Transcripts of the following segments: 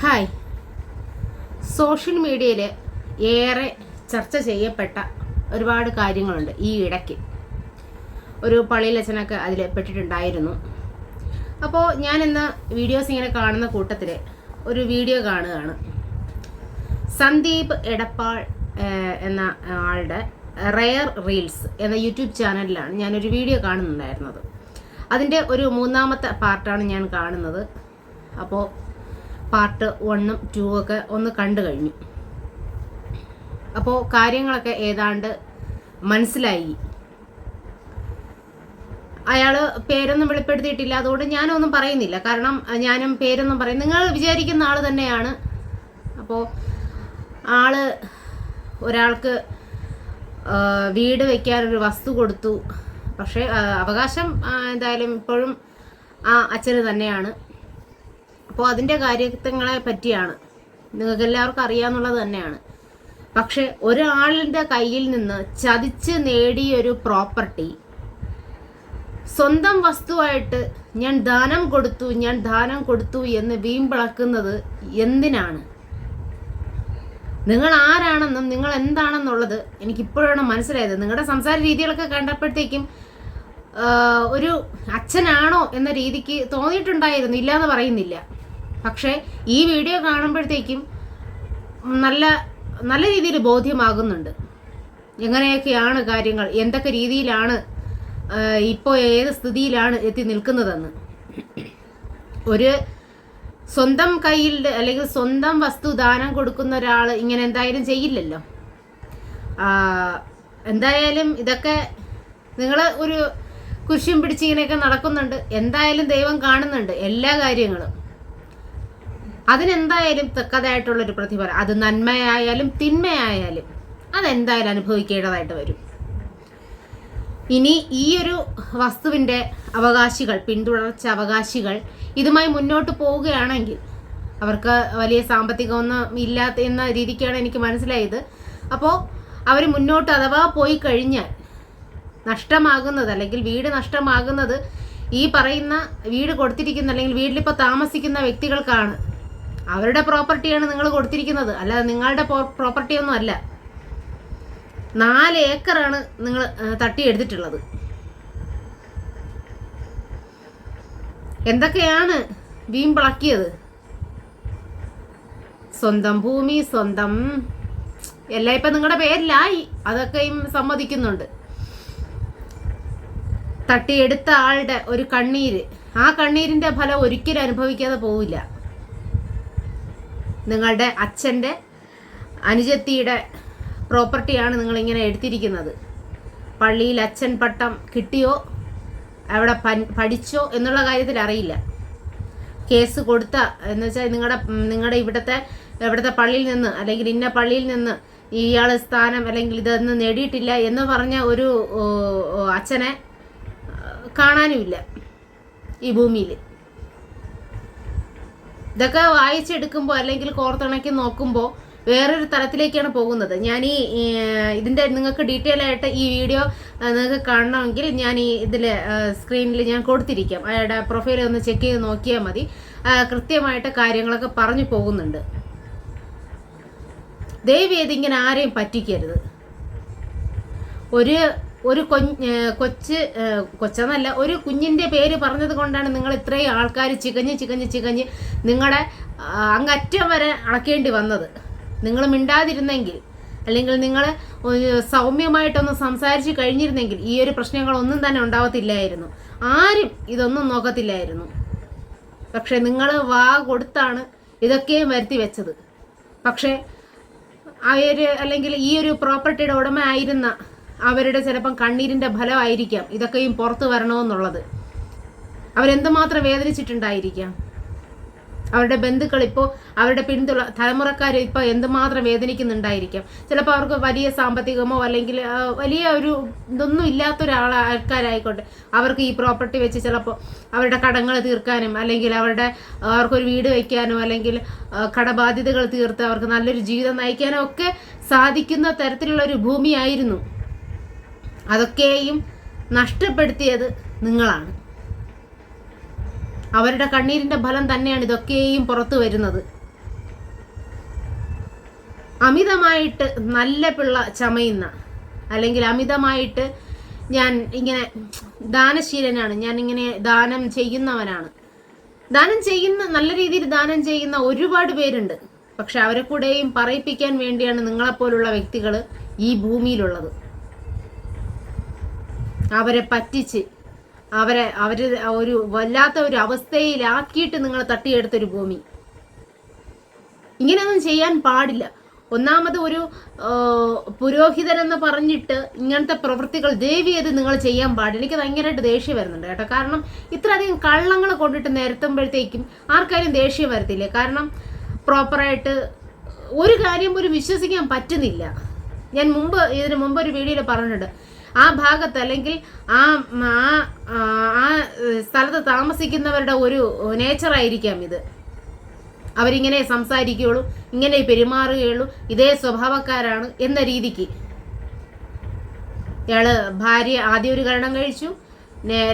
Hi. Social മീഡിയയിൽ ഏറെ ചർച്ച ചെയ്യപ്പെട്ട ഒരുപാട് കാര്യങ്ങളുണ്ട്. ഈ ഇടയ്ക്ക് ഒരു പള്ളിയിലച്ഛനൊക്കെ അതിൽ പെട്ടിട്ടുണ്ടായിരുന്നു. അപ്പോൾ ഞാനിന്ന് വീഡിയോസ് ഇങ്ങനെ കാണുന്ന കൂട്ടത്തിൽ ഒരു വീഡിയോ കാണുകയാണ്. സന്ദീപ് എടപ്പാൾ എന്ന ആളുടെ റെയർ റീൽസ് എന്ന യൂട്യൂബ് ചാനലിലാണ് ഞാനൊരു വീഡിയോ കാണുന്നുണ്ടായിരുന്നത്. അതിൻ്റെ ഒരു മൂന്നാമത്തെ പാർട്ടാണ് ഞാൻ കാണുന്നത്. അപ്പോൾ പാർട്ട് 1ഉം 2ഉം ഒക്കെ ഒന്ന് കണ്ടു കഴിഞ്ഞു. അപ്പോൾ കാര്യങ്ങളൊക്കെ ഏതാണ്ട് മനസ്സിലായി. അയാൾ പേരൊന്നും വെളിപ്പെടുത്തിയിട്ടില്ല, അതുകൊണ്ട് ഞാനൊന്നും പറയുന്നില്ല. കാരണം ഞാനും പേരൊന്നും പറയും, നിങ്ങൾ വിചാരിക്കുന്ന ആൾ തന്നെയാണ്. അപ്പോൾ ഒരാൾക്ക് വീട് വയ്ക്കാനൊരു വസ്തു കൊടുത്തു. പക്ഷേ അവകാശം എന്തായാലും ഇപ്പോഴും ആ അച്ഛന് തന്നെയാണ്. അപ്പോൾ അതിൻ്റെ കാര്യങ്ങളെ പറ്റിയാണ് നിങ്ങൾക്ക് എല്ലാവർക്കും അറിയാമെന്നുള്ളത് തന്നെയാണ്. പക്ഷെ ഒരാളിൻ്റെ കയ്യിൽ നിന്ന് ചതിച്ച് നേടിയൊരു പ്രോപ്പർട്ടി സ്വന്തം വസ്തുവായിട്ട് ഞാൻ ദാനം കൊടുത്തു എന്ന് വീമ്പിളക്കുന്നത് എന്തിനാണ്? നിങ്ങൾ ആരാണെന്നും നിങ്ങൾ എന്താണെന്നുള്ളത് എനിക്കിപ്പോഴാണ് മനസ്സിലായത്. നിങ്ങളുടെ സംസാര രീതികളൊക്കെ കണ്ടപ്പോഴത്തേക്കും ഒരു അച്ഛനാണോ എന്ന രീതിക്ക് തോന്നിയിട്ടുണ്ടായിരുന്നു, ഇല്ലാന്ന് പറയുന്നില്ല. പക്ഷേ ഈ വീഡിയോ കാണുമ്പോഴത്തേക്കും നല്ല നല്ല രീതിയിൽ ബോധ്യമാകുന്നുണ്ട് എങ്ങനെയൊക്കെയാണ് കാര്യങ്ങൾ, എന്തൊക്കെ രീതിയിലാണ് ഇപ്പോൾ ഏത് സ്ഥിതിയിലാണ് എത്തി നിൽക്കുന്നതെന്ന്. ഒരു സ്വന്തം കയ്യിൽ അല്ലെങ്കിൽ സ്വന്തം വസ്തു ദാനം കൊടുക്കുന്ന ഒരാൾ ഇങ്ങനെ എന്തായാലും ചെയ്യില്ലല്ലോ. എന്തായാലും ഇതൊക്കെ നിങ്ങൾ ഒരു കുരിശും പിടിച്ച് ഇങ്ങനെയൊക്കെ നടക്കുന്നുണ്ട്. എന്തായാലും ദൈവം കാണുന്നുണ്ട് എല്ലാ കാര്യങ്ങളും. അതിനെന്തായാലും തക്കതായിട്ടുള്ളൊരു പ്രതിഫലം, അത് നന്മയായാലും തിന്മയായാലും അതെന്തായാലും അനുഭവിക്കേണ്ടതായിട്ട് വരും. ഇനി ഈ ഒരു വസ്തുവിൻ്റെ അവകാശികൾ, പിന്തുടർച്ച അവകാശികൾ ഇതുമായി മുന്നോട്ട് പോവുകയാണെങ്കിൽ, അവർക്ക് വലിയ സാമ്പത്തികമൊന്നും ഇല്ലാത്ത എന്ന രീതിക്കാണ് എനിക്ക് മനസ്സിലായത്. അപ്പോൾ അവർ മുന്നോട്ട് അഥവാ പോയി കഴിഞ്ഞാൽ നഷ്ടമാകുന്നത്, അല്ലെങ്കിൽ വീട് നഷ്ടമാകുന്നത് ഈ പറയുന്ന വീട് കൊടുത്തിരിക്കുന്ന അല്ലെങ്കിൽ വീട്ടിലിപ്പോൾ താമസിക്കുന്ന വ്യക്തികൾക്കാണ്. അവരുടെ പ്രോപ്പർട്ടിയാണ് നിങ്ങൾ കൊടുത്തിരിക്കുന്നത്, അല്ലാതെ നിങ്ങളുടെ പ്രോപ്പർട്ടിയൊന്നും അല്ല. 4 ഏക്കറാണ് നിങ്ങൾ തട്ടിയെടുത്തിട്ടുള്ളത്. എന്തൊക്കെയാണ് വീമ്പിളക്കിയത്? സ്വന്തം ഭൂമി, സ്വന്തം എല്ലാം ഇപ്പം നിങ്ങളുടെ പേരിലായി, അതൊക്കെയും സമ്മതിക്കുന്നുണ്ട്. തട്ടിയെടുത്ത ആളുടെ ഒരു കണ്ണീര്, ആ കണ്ണീരിൻ്റെ ഫലം ഒരിക്കലും അനുഭവിക്കാതെ പോവില്ല. നിങ്ങളുടെ അച്ഛൻ്റെ അനുജത്തിയുടെ പ്രോപ്പർട്ടിയാണ് നിങ്ങളിങ്ങനെ എടുത്തിരിക്കുന്നത്. പള്ളിയിൽ അച്ഛൻ പട്ടം കിട്ടിയോ, അവിടെ പഠിച്ചോ എന്നുള്ള കാര്യത്തിൽ അറിയില്ല. കേസ് കൊടുത്ത എന്ന് വെച്ചാൽ നിങ്ങളുടെ ഇവിടുത്തെ പള്ളിയിൽ നിന്ന് അല്ലെങ്കിൽ ഇന്ന പള്ളിയിൽ നിന്ന് ഇയാൾ സ്ഥാനം അല്ലെങ്കിൽ ഇതൊന്നും നേടിയിട്ടില്ല എന്ന് പറഞ്ഞ ഒരു അച്ഛനെ കാണാനുമില്ല ഈ ഭൂമിയിൽ. ഇതൊക്കെ വായിച്ചെടുക്കുമ്പോൾ അല്ലെങ്കിൽ കോർത്തിണക്കി നോക്കുമ്പോൾ വേറൊരു തലത്തിലേക്കാണ് പോകുന്നത്. ഞാൻ ഇതിൻ്റെ നിങ്ങൾക്ക് ഡീറ്റെയിൽ ആയിട്ട് ഈ വീഡിയോ നിങ്ങൾക്ക് കാണണമെങ്കിൽ ഞാൻ ഇതിൽ സ്ക്രീനിൽ ഞാൻ കൊടുത്തിരിക്കാം. അയാളുടെ പ്രൊഫൈൽ ഒന്ന് ചെക്ക് ചെയ്ത് നോക്കിയാൽ മതി. കൃത്യമായിട്ട് കാര്യങ്ങളൊക്കെ പറഞ്ഞു പോകുന്നുണ്ട്. ദയവേത് ഇങ്ങനെ ആരെയും പറ്റിക്കരുത്. ഒരു കൊച്ചെന്നല്ല, ഒരു കുഞ്ഞിൻ്റെ പേര് പറഞ്ഞത് കൊണ്ടാണ് നിങ്ങൾ ഇത്രയും ആൾക്കാർ ചികഞ്ഞ് നിങ്ങളുടെ അങ്ങറ്റം വരെ അളക്കേണ്ടി വന്നത്. നിങ്ങൾ മിണ്ടാതിരുന്നെങ്കിൽ, അല്ലെങ്കിൽ നിങ്ങൾ സൗമ്യമായിട്ടൊന്ന് സംസാരിച്ച് കഴിഞ്ഞിരുന്നെങ്കിൽ ഈ ഒരു പ്രശ്നങ്ങളൊന്നും തന്നെ ഉണ്ടാവത്തില്ലായിരുന്നു. ആരും ഇതൊന്നും നോക്കത്തില്ലായിരുന്നു. പക്ഷെ നിങ്ങൾ വാ കൊടുത്താണ് ഇതൊക്കെയും വരുത്തി വെച്ചത്. പക്ഷേ അല്ലെങ്കിൽ ഈ ഒരു പ്രോപ്പർട്ടിയുടെ ഉടമ ആയിരുന്ന അവരുടെ ചിലപ്പം കണ്ണീരിൻ്റെ ഫലമായിരിക്കാം ഇതൊക്കെയും പുറത്തു വരണമെന്നുള്ളത്. അവരെന്തുമാത്രം വേദനിച്ചിട്ടുണ്ടായിരിക്കാം. അവരുടെ ബന്ധുക്കൾ ഇപ്പോൾ, അവരുടെ തലമുറക്കാർ ഇപ്പോൾ എന്തുമാത്രം വേദനിക്കുന്നുണ്ടായിരിക്കാം. ചിലപ്പോൾ അവർക്ക് വലിയ സാമ്പത്തികമോ അല്ലെങ്കിൽ വലിയ ഒരു ഇതൊന്നും ആൾക്കാരായിക്കോട്ടെ, അവർക്ക് ഈ പ്രോപ്പർട്ടി വെച്ച് ചിലപ്പോൾ അവരുടെ കടങ്ങൾ തീർക്കാനും അല്ലെങ്കിൽ അവർക്കൊരു വീട് വയ്ക്കാനോ അല്ലെങ്കിൽ കടബാധ്യതകൾ തീർത്ത് അവർക്ക് നല്ലൊരു ജീവിതം നയിക്കാനോ ഒക്കെ സാധിക്കുന്ന തരത്തിലുള്ള ഒരു ഭൂമിയായിരുന്നു. അതൊക്കെയും നഷ്ടപ്പെടുത്തിയത് നിങ്ങളാണ്. അവരുടെ കണ്ണീരിൻ്റെ ഫലം തന്നെയാണ് ഇതൊക്കെയും പുറത്തു വരുന്നത്. അമിതമായിട്ട് നല്ല പിള്ള ചമയുന്ന, അല്ലെങ്കിൽ അമിതമായിട്ട് ഞാൻ ഇങ്ങനെ ദാനശീലനാണ്, ഞാൻ ഇങ്ങനെ ദാനം ചെയ്യുന്നവനാണ്, നല്ല രീതിയിൽ ദാനം ചെയ്യുന്ന ഒരുപാട് പേരുണ്ട്. പക്ഷെ അവരെ കൂടെയും പറയിപ്പിക്കാൻ വേണ്ടിയാണ് നിങ്ങളെപ്പോലുള്ള വ്യക്തികൾ ഈ ഭൂമിയിലുള്ളത്. അവരെ പറ്റിച്ച് അവര് ഒരു വല്ലാത്ത ഒരു അവസ്ഥയിലാക്കിയിട്ട് നിങ്ങൾ തട്ടിയെടുത്തൊരു ഭൂമി. ഇങ്ങനെയൊന്നും ചെയ്യാൻ പാടില്ല. ഒന്നാമത് ഒരു പുരോഹിതരെന്ന് പറഞ്ഞിട്ട് ഇങ്ങനത്തെ പ്രവൃത്തികൾ ദയവ് ചെയ്ത് നിങ്ങൾ ചെയ്യാൻ പാടില്ല. എനിക്ക് ഭയങ്കരമായിട്ട് ദേഷ്യം വരുന്നുണ്ട് കേട്ടോ. കാരണം ഇത്രയധികം കള്ളങ്ങൾ കൊണ്ടിട്ട് നിരത്തുമ്പോഴത്തേക്കും ആർക്കാരും ദേഷ്യം വരത്തില്ല. കാരണം പ്രോപ്പറായിട്ട് ഒരു കാര്യം പോലും വിശ്വസിക്കാൻ പറ്റുന്നില്ല. ഞാൻ ഇതിന് മുമ്പ് ഒരു വീഡിയോയിൽ പറഞ്ഞിട്ടുണ്ട്, ആ ഭാഗത്ത് അല്ലെങ്കിൽ ആ സ്ഥലത്ത് താമസിക്കുന്നവരുടെ ഒരു നേച്ചറായിരിക്കാം ഇത്. അവരിങ്ങനെ സംസാരിക്കുകയുള്ളൂ, ഇങ്ങനെ പെരുമാറുകയുള്ളൂ, ഇതേ സ്വഭാവക്കാരാണ് എന്ന രീതിക്ക്. ഇയാള് ഭാര്യ ആദ്യം ഒരു കല്യാണം കഴിച്ചു,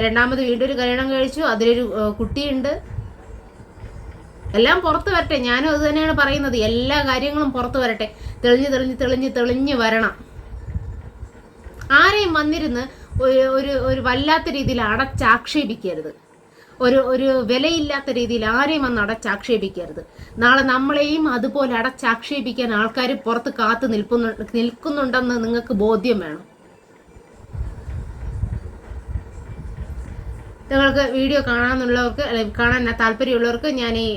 രണ്ടാമത് വീണ്ടും ഒരു കല്യാണം കഴിച്ചു, അതിലൊരു കുട്ടിയുണ്ട്. എല്ലാം പുറത്തു വരട്ടെ. ഞാനും അത് തന്നെയാണ് പറയുന്നത്, എല്ലാ കാര്യങ്ങളും പുറത്തു വരട്ടെ, തെളിഞ്ഞ് വരണം. ആരെയും വന്നിരുന്ന് ഒരു വല്ലാത്ത രീതിയിൽ അടച്ചാക്ഷേപിക്കരുത്. ഒരു വിലയില്ലാത്ത രീതിയിൽ ആരെയും വന്ന് അടച്ചാക്ഷേപിക്കരുത്. നാളെ നമ്മളെയും അതുപോലെ അടച്ചാക്ഷേപിക്കാൻ ആൾക്കാർ പുറത്ത് കാത്തു നിൽക്കുന്നുണ്ടെന്ന് നിങ്ങൾക്ക് ബോധ്യം വേണം. നിങ്ങൾക്ക് വീഡിയോ കാണാനുള്ളവർക്ക്, കാണാൻ താല്പര്യമുള്ളവർക്ക് ഞാൻ ഈ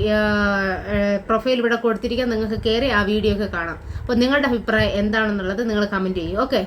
പ്രൊഫൈൽ ഇവിടെ കൊടുത്തിരിക്കാം, നിങ്ങൾക്ക് കയറി ആ വീഡിയോ ഒക്കെ കാണാം. അപ്പോൾ നിങ്ങളുടെ അഭിപ്രായം എന്താണെന്നുള്ളത് നിങ്ങൾ കമൻറ്റ് ചെയ്യൂ. ഓക്കെ.